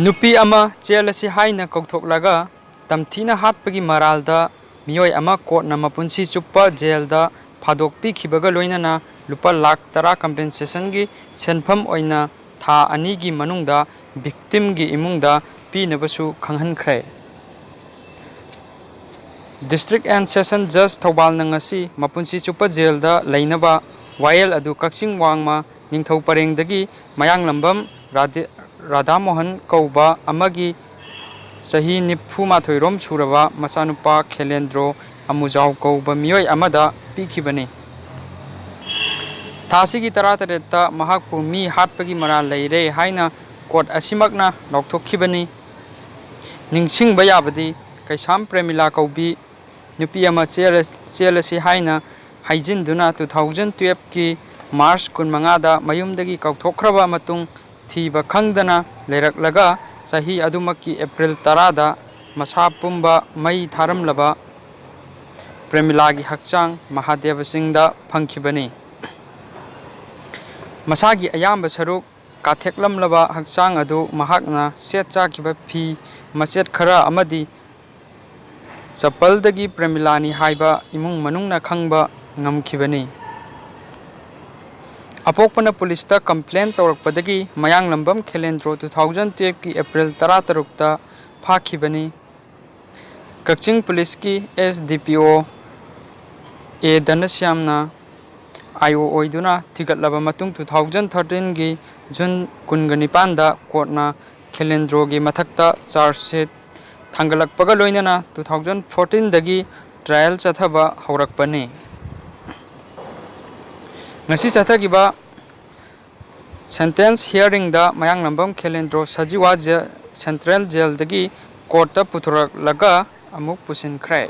नुपी अमा जेल असी हाइना कौथोक्लगा तमथीना हाटपगी मरालदा मियोय अमा कोर्टना मपुंसी चुप्पा जेलदा फादोकपीखिबगा लोइनना लुपा लाख 10 कंपेंसेशन गी सेनफम ओइना था अनीगी मनुंगदा विक्टिम गी इमुंगदा पीनबसु खंगहनख्रे। डिस्ट्रिक्ट एंड सेशन जज थौबाल नंगसी मपुंसी चुप्पा जेलदा लैनबा वायल अदु कक्सिंग वांगमा निंगथौ परेंगदगी मयांग लंबम राधा मोहन कौबा अमगी सही निफु माथोइरोम सुरबा मचानुपा खेलेंद्रो अमुजाव कौबा मियोय अमदा पीखिबनी। थासिगी 13 महाकपु मी हाटपगी मराल लैरे हाइना कोर्ट असिमकना लौथोखिबनी। निंगसिंगबा याबदी कैसाम प्रेमिला कौबी नुपी अमा चेलसी हाइना हाइजिनदुना 2012 की मार्च 15 मयुमदगी कौथोखरबा मतुंग थीबा खंगदना लेरकलगा सही अदुमकी एप्रिल 10 मसा पुंबा मई थारमलबा प्रेमिलागी हक्चांग महादेव सिंहदा फंखिबनी। मसागी अयाम्ब सरुक काथेक्लमलबा हक्चांग अदु महाकना सेतचाखिबा फी मचेत खरा अमदी चप्पलदगी प्रेमिलानी हाइबा इमुंग मनुंगना खंगबा ngमखिबनी। अपोकपना पुलिसता कंप्लेन तौरकपदगी मयांग लंबम खेलेंद्रो 2012 की अप्रैल 13 फाखिबनी। कक्चिंग पुलिस की SDPO ए धनश्यामना IO ओइदुना थिगतलबा मतुंग 2013 की जून 19 दा कोर्टना खेलेंद्रो की मथक्ता चार्जशीट थांगलकपगा लोइनना 2014 दगी ट्रायल चथबा हौरकपनी। ngasi chathagibा सेंटेंस हियरिंग दा मयांग लंबम खेलेंद्रो सजीवा सेंट्रल जेल दगी कोर्ट पुथुरकलगा अमुक पुसिनख्रे।